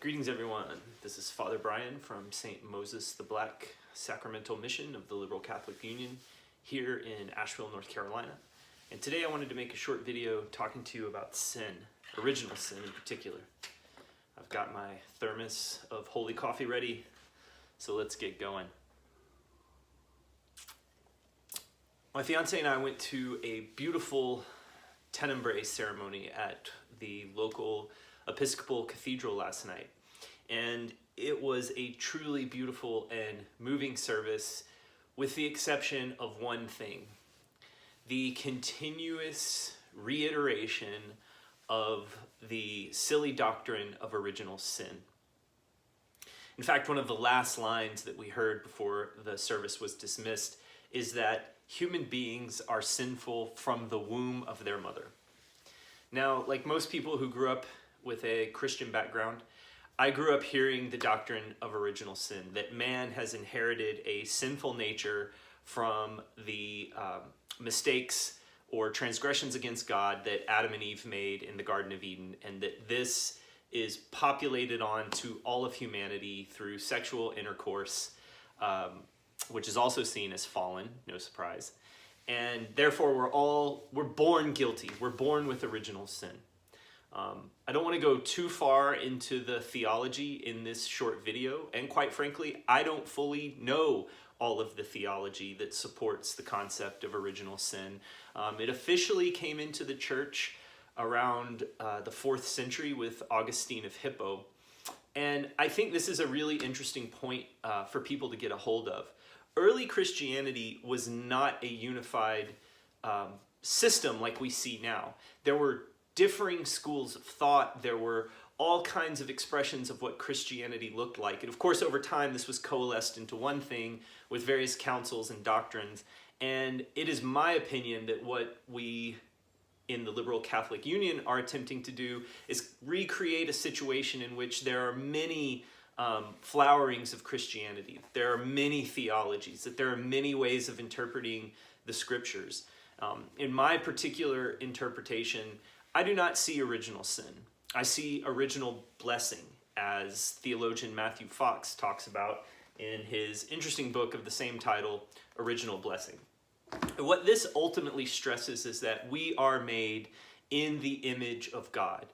Greetings, everyone. This is Father Brian from St. Moses the Black Sacramental Mission of the Liberal Catholic Union here in Asheville, North Carolina. And today I wanted to make a short video talking to you about sin, original sin in particular. I've got my thermos of holy coffee ready, so let's get going. My fiance and I went to a beautiful Tenebrae ceremony at the local Episcopal Cathedral last night, and it was a truly beautiful and moving service, with the exception of one thing: the continuous reiteration of the silly doctrine of original sin. In fact, one of the last lines that we heard before the service was dismissed is that human beings are sinful from the womb of their mother. Now, like most people who grew up with a Christian background, I grew up hearing the doctrine of original sin, that man has inherited a sinful nature from the mistakes or transgressions against God that Adam and Eve made in the Garden of Eden, and that this is populated on to all of humanity through sexual intercourse, which is also seen as fallen, no surprise. And therefore we're born guilty. We're born with original sin. I don't want to go too far into the theology in this short video, and quite frankly, I don't fully know all of the theology that supports the concept of original sin. It officially came into the church around the 4th century with Augustine of Hippo, and I think this is a really interesting point for people to get a hold of. Early Christianity was not a unified system like we see now. There were differing schools of thought. There were all kinds of expressions of what Christianity looked like. And of course, over time, this was coalesced into one thing with various councils and doctrines. And it is my opinion that what we in the Liberal Catholic Union are attempting to do is recreate a situation in which there are many flowerings of Christianity. There are many theologies, that there are many ways of interpreting the scriptures. In my particular interpretation, I do not see original sin. I see original blessing, as theologian Matthew Fox talks about in his interesting book of the same title, Original Blessing. And what this ultimately stresses is that we are made in the image of God.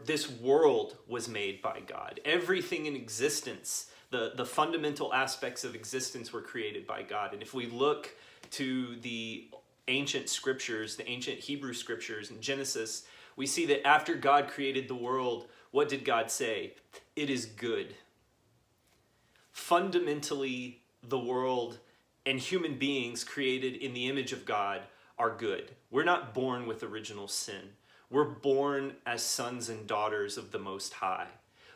This world was made by God. Everything in existence, the fundamental aspects of existence were created by God. And if we look to the ancient scriptures, the ancient Hebrew scriptures in Genesis, we see that after God created the world, what did God say? It is good. Fundamentally, the world and human beings created in the image of God are good. We're not born with original sin. We're born as sons and daughters of the Most High,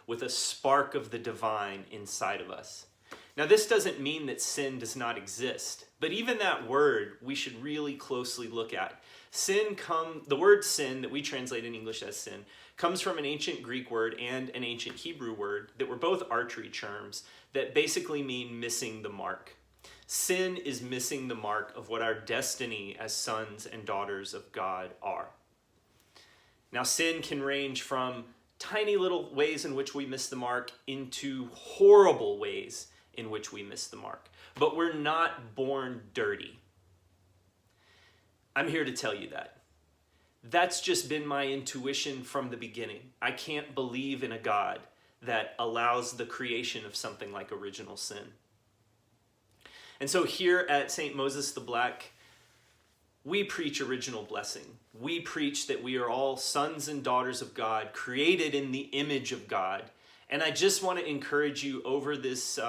with a spark of the divine inside of us. Now, this doesn't mean that sin does not exist, but even that word we should really closely look at. The word sin that we translate in English as sin comes from an ancient Greek word and an ancient Hebrew word that were both archery terms that basically mean missing the mark. Sin is missing the mark of what our destiny as sons and daughters of God are. Now, sin can range from tiny little ways in which we miss the mark into horrible ways in which we miss the mark. But we're not born dirty. I'm here to tell you that. That's just been my intuition from the beginning. I can't believe in a God that allows the creation of something like original sin. And so here at St. Moses the Black, we preach original blessing. We preach that we are all sons and daughters of God, created in the image of God. And I just want to encourage you over this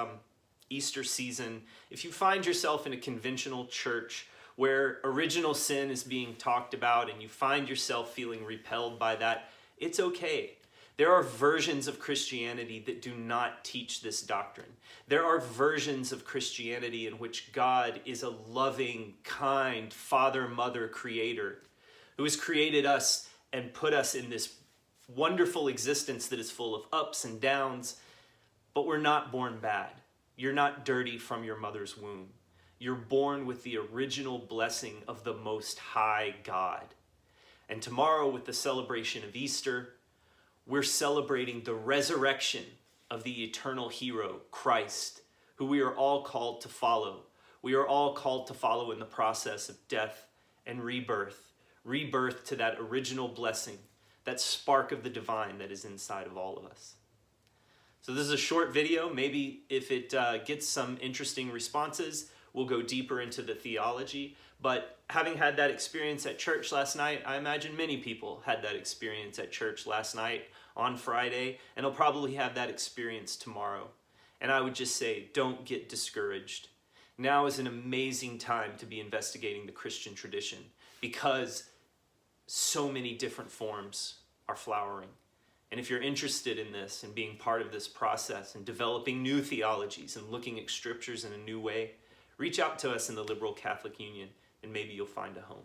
Easter season, if you find yourself in a conventional church where original sin is being talked about and you find yourself feeling repelled by that, it's okay. There are versions of Christianity that do not teach this doctrine. There are versions of Christianity in which God is a loving, kind father, mother, creator who has created us and put us in this wonderful existence that is full of ups and downs, but we're not born bad. You're not dirty from your mother's womb. You're born with the original blessing of the Most High God. And tomorrow, with the celebration of Easter, we're celebrating the resurrection of the eternal hero, Christ, who we are all called to follow. We are all called to follow in the process of death and rebirth to that original blessing, that spark of the divine that is inside of all of us. So this is a short video. Maybe if it gets some interesting responses, we'll go deeper into the theology. But having had that experience at church last night, I imagine many people had that experience at church last night on Friday, and will probably have that experience tomorrow. And I would just say, don't get discouraged. Now is an amazing time to be investigating the Christian tradition because so many different forms are flowering. And if you're interested in this and being part of this process and developing new theologies and looking at scriptures in a new way, reach out to us in the Liberal Catholic Union and maybe you'll find a home.